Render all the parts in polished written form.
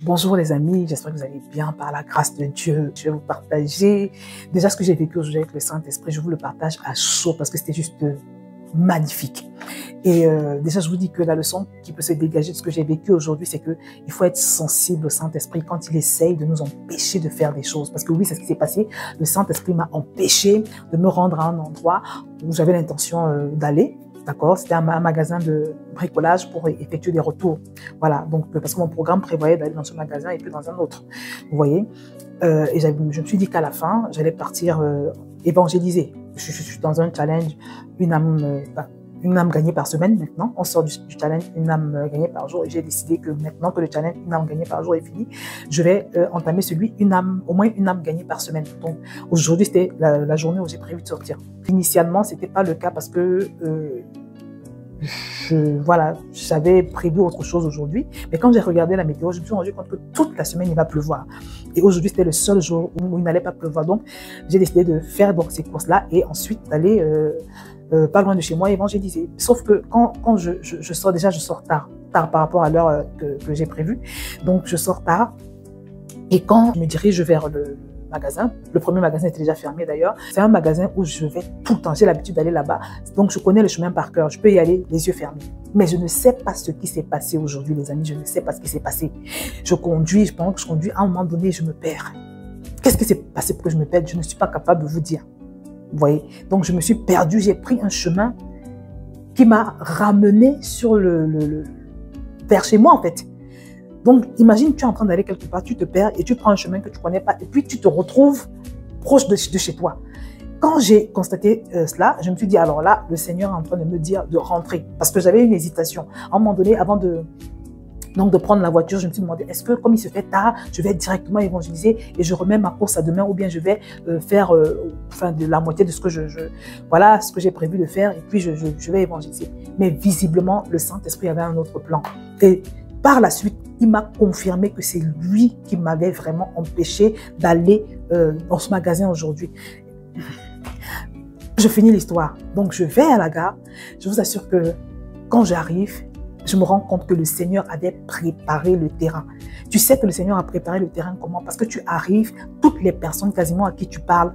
Bonjour les amis, j'espère que vous allez bien par la grâce de Dieu. Je vais vous partager déjà ce que j'ai vécu aujourd'hui avec le Saint-Esprit. Je vous le partage à chaud parce que c'était juste magnifique. Et déjà, je vous dis que la leçon qui peut se dégager de ce que j'ai vécu aujourd'hui, c'est qu'il faut être sensible au Saint-Esprit quand il essaye de nous empêcher de faire des choses. Parce que oui, c'est ce qui s'est passé. Le Saint-Esprit m'a empêché de me rendre à un endroit où j'avais l'intention d'aller. D'accord, c'était un magasin de bricolage pour effectuer des retours. Voilà, donc parce que mon programme prévoyait d'aller dans ce magasin et puis dans un autre. Vous voyez, et je me suis dit qu'à la fin, j'allais partir évangéliser. Je suis dans un challenge, une âme gagnée par semaine maintenant. On sort du challenge une âme gagnée par jour et j'ai décidé que maintenant que le challenge une âme gagnée par jour est fini, je vais entamer celui au moins une âme gagnée par semaine. Donc aujourd'hui, c'était la journée où j'ai prévu de sortir. Initialement, c'était pas le cas parce que j'avais prévu autre chose aujourd'hui. Mais quand j'ai regardé la météo, je me suis rendu compte que toute la semaine, il va pleuvoir. Et aujourd'hui, c'était le seul jour où il n'allait pas pleuvoir. Donc, j'ai décidé de faire donc ces courses-là et ensuite d'aller pas loin de chez moi évangéliser. Sauf que quand je sors, déjà, je sors tard par rapport à l'heure que j'ai prévue. Donc, je sors tard. Et quand je me dirige vers le magasin, le premier magasin était déjà fermé d'ailleurs, c'est un magasin où je vais tout le temps, j'ai l'habitude d'aller là-bas, donc je connais le chemin par cœur, je peux y aller les yeux fermés. Mais je ne sais pas ce qui s'est passé aujourd'hui les amis, je ne sais pas ce qui s'est passé. Pendant que je conduis, à un moment donné, je me perds. Qu'est-ce qui s'est passé pour que je me perde? Je ne suis pas capable de vous dire. Vous voyez? Donc je me suis perdue, j'ai pris un chemin qui m'a ramené sur vers chez moi en fait. Donc, imagine, tu es en train d'aller quelque part, tu te perds et tu prends un chemin que tu ne connais pas et puis tu te retrouves proche de chez toi. Quand j'ai constaté cela, je me suis dit, alors là, le Seigneur est en train de me dire de rentrer parce que j'avais une hésitation. À un moment donné, avant de prendre la voiture, je me suis demandé, est-ce que comme il se fait tard, je vais directement évangéliser et je remets ma course à demain ou bien je vais faire de la moitié de ce que voilà ce que j'ai prévu de faire et puis je vais évangéliser. Mais visiblement, le Saint-Esprit avait un autre plan. Et par la suite, il m'a confirmé que c'est lui qui m'avait vraiment empêché d'aller dans ce magasin aujourd'hui. Je finis l'histoire. Donc, je vais à la gare. Je vous assure que quand j'arrive, je me rends compte que le Seigneur avait préparé le terrain. Tu sais que le Seigneur a préparé le terrain comment? Parce que tu arrives, toutes les personnes quasiment à qui tu parles,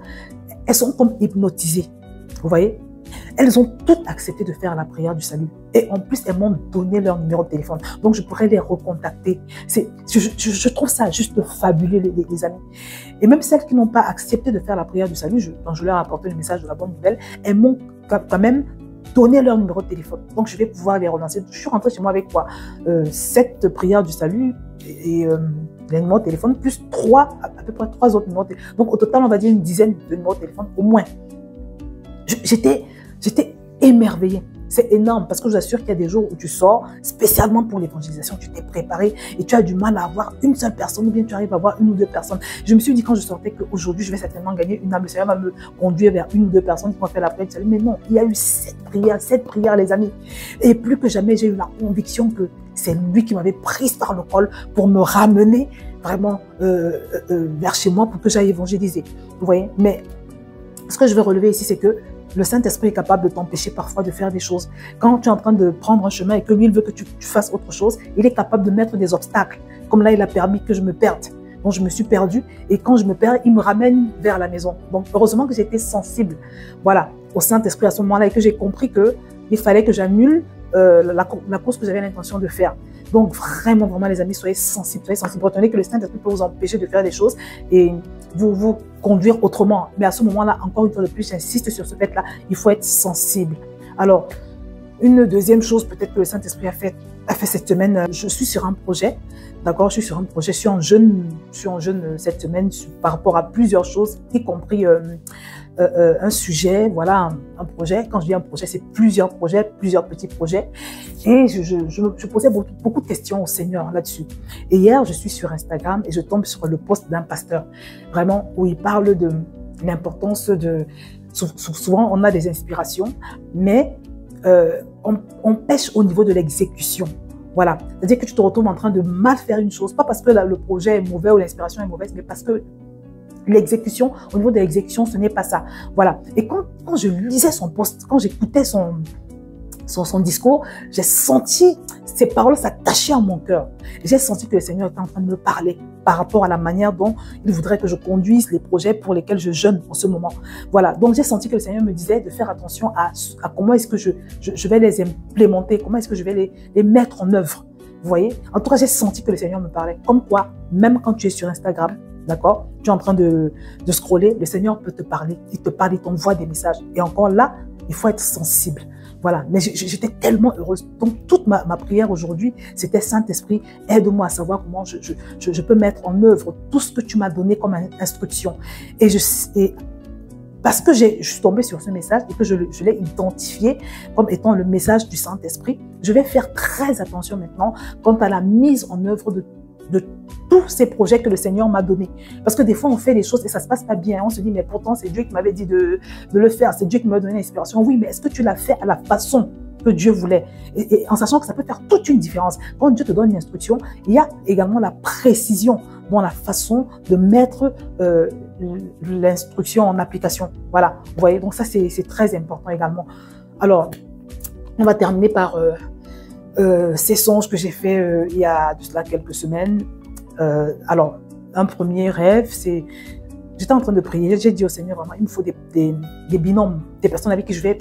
elles sont comme hypnotisées. Vous voyez? Elles ont toutes accepté de faire la prière du salut. Et en plus, elles m'ont donné leur numéro de téléphone. Donc, je pourrais les recontacter. Je trouve ça juste fabuleux, les amis. Et même celles qui n'ont pas accepté de faire la prière du salut, quand je leur ai apporté le message de la bonne nouvelle, elles m'ont quand même donné leur numéro de téléphone. Donc, je vais pouvoir les relancer. Je suis rentrée chez moi avec quoi? 7 prières du salut et les numéros de téléphone, plus à peu près 3 autres numéros de téléphone. Donc, au total, on va dire une dizaine de numéros de téléphone au moins. J'étais émerveillée. C'est énorme parce que je vous assure qu'il y a des jours où tu sors spécialement pour l'évangélisation, tu t'es préparé et tu as du mal à avoir une seule personne ou bien tu arrives à avoir 1 ou 2 personnes. Je me suis dit quand je sortais qu'aujourd'hui, je vais certainement gagner une âme. Le Seigneur va me conduire vers 1 ou 2 personnes qui vont faire la prière du salut. Mais non, il y a eu 7 prières les amis. Et plus que jamais, j'ai eu la conviction que c'est lui qui m'avait prise par le col pour me ramener vraiment vers chez moi pour que j'aille évangéliser. Vous voyez? Mais ce que je veux relever ici, c'est que le Saint-Esprit est capable de t'empêcher parfois de faire des choses. Quand tu es en train de prendre un chemin et que lui, il veut que tu fasses autre chose, il est capable de mettre des obstacles. Comme là, il a permis que je me perde. Donc, je me suis perdue. Et quand je me perds, il me ramène vers la maison. Donc, heureusement que j'étais sensible, voilà, au Saint-Esprit à ce moment-là et que j'ai compris qu'il fallait que j'annule la course que j'avais l'intention de faire. Donc, vraiment, les amis, soyez sensibles. Retenez que le Saint-Esprit peut vous empêcher de faire des choses et vous conduire autrement. Mais à ce moment-là, encore une fois de plus, j'insiste sur ce fait-là, il faut être sensible. Alors, une deuxième chose peut-être que le Saint-Esprit a fait cette semaine, je suis sur un projet, d'accord, je suis sur un projet, je suis en jeûne cette semaine par rapport à plusieurs choses, y compris un sujet, voilà, un projet. Quand je dis un projet, c'est plusieurs projets, plusieurs petits projets. Et je posais beaucoup de questions au Seigneur là-dessus. Et hier, je suis sur Instagram et je tombe sur le post d'un pasteur, vraiment, où il parle de l'importance de... Souvent, on a des inspirations, mais on pêche au niveau de l'exécution. Voilà. C'est-à-dire que tu te retrouves en train de mal faire une chose, pas parce que le projet est mauvais ou l'inspiration est mauvaise, mais parce que l'exécution, au niveau de l'exécution, ce n'est pas ça. Voilà. Et quand je lisais son post, quand j'écoutais son discours, j'ai senti ces paroles s'attacher à mon cœur. J'ai senti que le Seigneur était en train de me parler par rapport à la manière dont il voudrait que je conduise les projets pour lesquels je jeûne en ce moment. Voilà, donc j'ai senti que le Seigneur me disait de faire attention à comment est-ce que je vais les implémenter, comment est-ce que je vais les mettre en œuvre. Vous voyez? En tout cas, j'ai senti que le Seigneur me parlait. Comme quoi, même quand tu es sur Instagram, d'accord, tu es en train de scroller, le Seigneur peut te parler. Il te parle, il t'envoie des messages. Et encore là, il faut être sensible. Voilà, mais j'étais tellement heureuse. Donc, toute ma prière aujourd'hui, c'était Saint-Esprit, aide-moi à savoir comment je peux mettre en œuvre tout ce que tu m'as donné comme instruction. Et parce que je suis tombée sur ce message et que je l'ai identifié comme étant le message du Saint-Esprit, je vais faire très attention maintenant quant à la mise en œuvre de tous ces projets que le Seigneur m'a donnés. Parce que des fois, on fait les choses et ça ne se passe pas bien. On se dit, mais pourtant, c'est Dieu qui m'avait dit de le faire. C'est Dieu qui m'a donné l'inspiration. Oui, mais est-ce que tu l'as fait à la façon que Dieu voulait? Et en sachant que ça peut faire toute une différence. Quand Dieu te donne une instruction, il y a également la précision dans la façon de mettre l'instruction en application. Voilà, vous voyez, donc ça, c'est très important également. Alors, on va terminer par ces songes que j'ai fait il y a de cela quelques semaines. Alors, un premier rêve, c'est... J'étais en train de prier, j'ai dit au Seigneur, vraiment, il me faut des binômes, des personnes avec qui je vais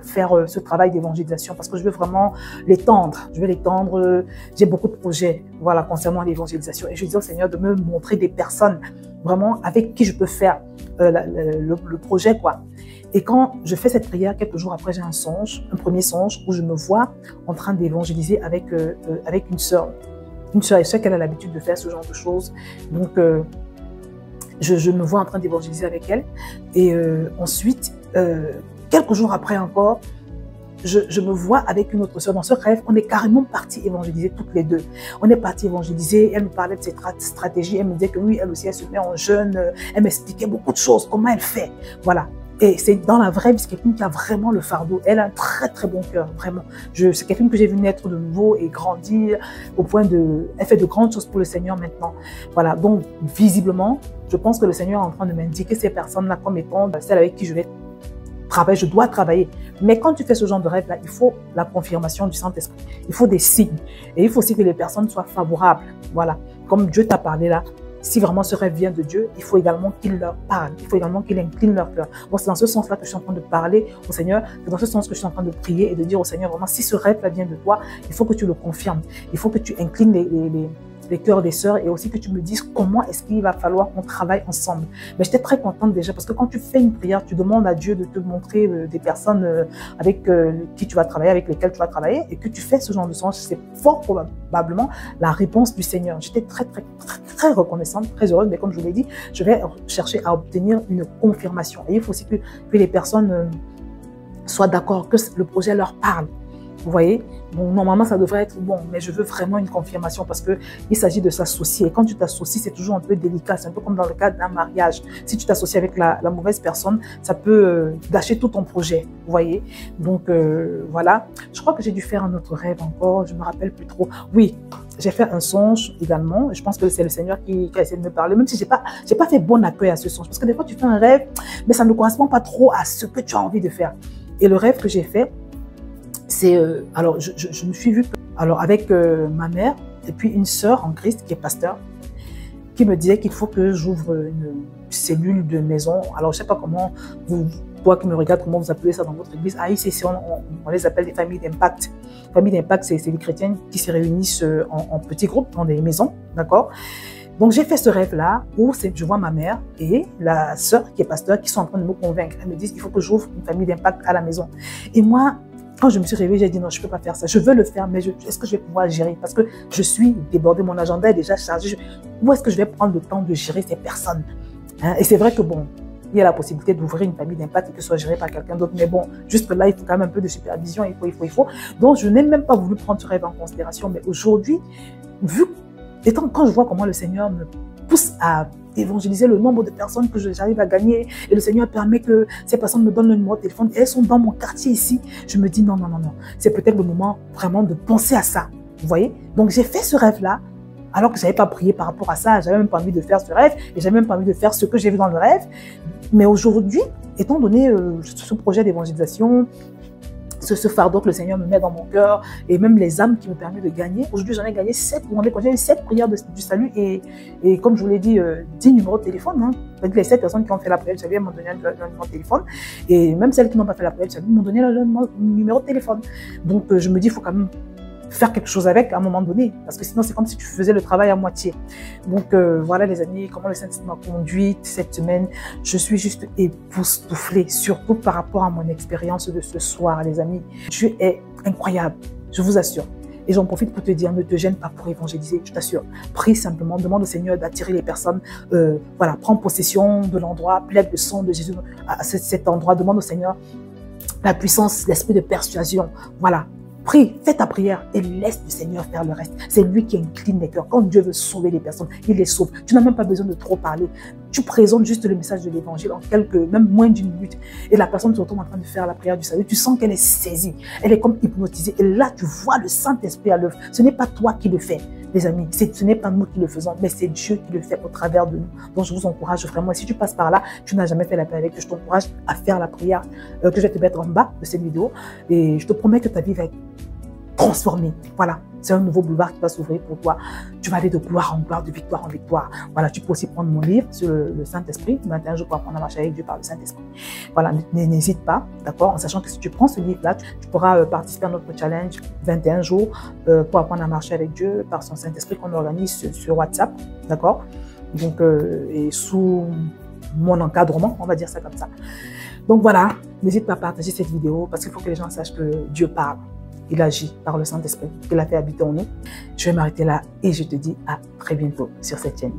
faire ce travail d'évangélisation parce que je veux vraiment l'étendre. Je veux l'étendre. J'ai beaucoup de projets, voilà, concernant l'évangélisation. Et je dis au Seigneur de me montrer des personnes vraiment avec qui je peux faire le projet, quoi. Et quand je fais cette prière, quelques jours après, j'ai un premier songe où je me vois en train d'évangéliser avec une sœur. Une sœur, et je sais qu'elle a l'habitude de faire ce genre de choses. Donc, je me vois en train d'évangéliser avec elle. Et ensuite, quelques jours après encore, je me vois avec une autre sœur. Dans ce rêve, on est carrément partis évangéliser toutes les deux. On est partis évangéliser. Elle me parlait de ses stratégies. Elle me disait que oui, elle aussi, elle se met en jeûne. Elle m'expliquait beaucoup de choses, comment elle fait. Voilà. Et c'est dans la vraie vie, c'est quelqu'un qui a vraiment le fardeau. Elle a un très très bon cœur, vraiment. C'est quelqu'un que j'ai vu naître de nouveau et grandir au point de... Elle fait de grandes choses pour le Seigneur maintenant. Voilà, donc visiblement, je pense que le Seigneur est en train de m'indiquer ces personnes-là comme étant celles avec qui je vais travailler, je dois travailler. Mais quand tu fais ce genre de rêve-là, il faut la confirmation du Saint-Esprit. Il faut des signes. Et il faut aussi que les personnes soient favorables. Voilà, comme Dieu t'a parlé là. Si vraiment ce rêve vient de Dieu, il faut également qu'il leur parle. Il faut également qu'il incline leur cœur. Donc c'est dans ce sens-là que je suis en train de parler au Seigneur. C'est dans ce sens que je suis en train de prier et de dire au Seigneur, vraiment, si ce rêve-là vient de toi, il faut que tu le confirmes. Il faut que tu inclines les cœurs des sœurs et aussi que tu me dises comment est-ce qu'il va falloir qu'on travaille ensemble. Mais j'étais très contente déjà parce que quand tu fais une prière, tu demandes à Dieu de te montrer des personnes avec qui tu vas travailler, avec lesquelles tu vas travailler et que tu fais ce genre de songe, c'est fort probablement la réponse du Seigneur. J'étais très reconnaissante, très heureuse, mais comme je vous l'ai dit, je vais chercher à obtenir une confirmation. Et il faut aussi que les personnes soient d'accord, que le projet leur parle. Vous voyez? Bon, normalement, ça devrait être bon, mais je veux vraiment une confirmation parce qu'il s'agit de s'associer. Et quand tu t'associes, c'est toujours un peu délicat. C'est un peu comme dans le cadre d'un mariage. Si tu t'associes avec la mauvaise personne, ça peut gâcher tout ton projet. Vous voyez? Donc, voilà. Je crois que j'ai dû faire un autre rêve encore. Je ne me rappelle plus trop. Oui, j'ai fait un songe également. Je pense que c'est le Seigneur qui a essayé de me parler, même si je n'ai pas fait bon accueil à ce songe. Parce que des fois, tu fais un rêve, mais ça ne correspond pas trop à ce que tu as envie de faire. Et le rêve que j'ai fait, c'est, alors je me suis vue avec ma mère et puis une sœur en Christ qui est pasteur, qui me disait qu'il faut que j'ouvre une cellule de maison. Alors je ne sais pas comment toi qui me regardes, comment vous appelez ça dans votre église. Ah, ici, on les appelle des familles d'impact. Familles d'impact, c'est des chrétiens qui se réunissent en petits groupes dans des maisons, d'accord? Donc j'ai fait ce rêve-là où je vois ma mère et la sœur qui est pasteur qui sont en train de me convaincre. Elles me disent il faut que j'ouvre une famille d'impact à la maison. Et moi, quand je me suis réveillée, j'ai dit non, je ne peux pas faire ça. Je veux le faire, mais est-ce que je vais pouvoir gérer? Parce que je suis débordée, mon agenda est déjà chargé. Où est-ce que je vais prendre le temps de gérer ces personnes? Et c'est vrai que bon, il y a la possibilité d'ouvrir une famille d'impact et que ce soit géré par quelqu'un d'autre. Mais bon, juste là, il faut quand même un peu de supervision, il faut. Donc, je n'ai même pas voulu prendre ce rêve en considération. Mais aujourd'hui, quand je vois comment le Seigneur me pousse à évangéliser le nombre de personnes que j'arrive à gagner et le Seigneur permet que ces personnes me donnent le numéro de téléphone et elles sont dans mon quartier ici, je me dis non, c'est peut-être le moment vraiment de penser à ça, vous voyez? Donc j'ai fait ce rêve-là alors que je n'avais pas prié par rapport à ça, j'avais même pas envie de faire ce rêve et j'avais même pas envie de faire ce que j'ai vu dans le rêve. Mais aujourd'hui, étant donné ce projet d'évangélisation, ce fardeau que le Seigneur me met dans mon cœur et même les âmes qui me permettent de gagner. Aujourd'hui, j'en ai gagné 7. J'ai eu 7 prières du salut et comme je vous l'ai dit, 10 numéros de téléphone. Hein. Les 7 personnes qui ont fait la prière du salut m'ont donné leur numéro de téléphone. Et même celles qui n'ont pas fait la prière du salut m'ont donné leur numéro de téléphone. Donc, je me dis, il faut quand même faire quelque chose avec à un moment donné, parce que sinon c'est comme si tu faisais le travail à moitié. Donc voilà les amis, comment le Saint-Esprit m'a conduite cette semaine. Je suis juste époustouflée, surtout par rapport à mon expérience de ce soir les amis. Dieu est incroyable, je vous assure. Et j'en profite pour te dire, ne te gêne pas pour évangéliser, je t'assure. Prie simplement, demande au Seigneur d'attirer les personnes. Voilà, prends possession de l'endroit, plaide le sang de Jésus à cet endroit. Demande au Seigneur la puissance, l'esprit de persuasion. Voilà. Prie, fais ta prière et laisse le Seigneur faire le reste. C'est lui qui incline les cœurs. Quand Dieu veut sauver les personnes, il les sauve. Tu n'as même pas besoin de trop parler. Tu présentes juste le message de l'évangile en même moins d'une minute. Et la personne se retrouve en train de faire la prière du salut. Tu sens qu'elle est saisie. Elle est comme hypnotisée. Et là, tu vois le Saint-Esprit à l'œuvre. Ce n'est pas toi qui le fais, les amis. Ce n'est pas nous qui le faisons, mais c'est Dieu qui le fait au travers de nous. Donc, je vous encourage vraiment. Et si tu passes par là, tu n'as jamais fait la prière avec Dieu, je t'encourage à faire la prière que je vais te mettre en bas de cette vidéo. Et je te promets que ta vie va être transformé. Voilà, c'est un nouveau boulevard qui va s'ouvrir pour toi. Tu vas aller de gloire en gloire, de victoire en victoire. Voilà, tu peux aussi prendre mon livre sur le Saint-Esprit, 21 jours pour apprendre à marcher avec Dieu par le Saint-Esprit. Voilà, n'hésite pas, d'accord, en sachant que si tu prends ce livre-là, tu pourras participer à notre challenge 21 jours pour apprendre à marcher avec Dieu par son Saint-Esprit qu'on organise sur WhatsApp, d'accord. Donc, et sous mon encadrement, on va dire ça comme ça. Donc voilà, n'hésite pas à partager cette vidéo parce qu'il faut que les gens sachent que Dieu parle. Il agit par le Saint-Esprit, qu'il a fait habiter en nous. Je vais m'arrêter là et je te dis à très bientôt sur cette chaîne.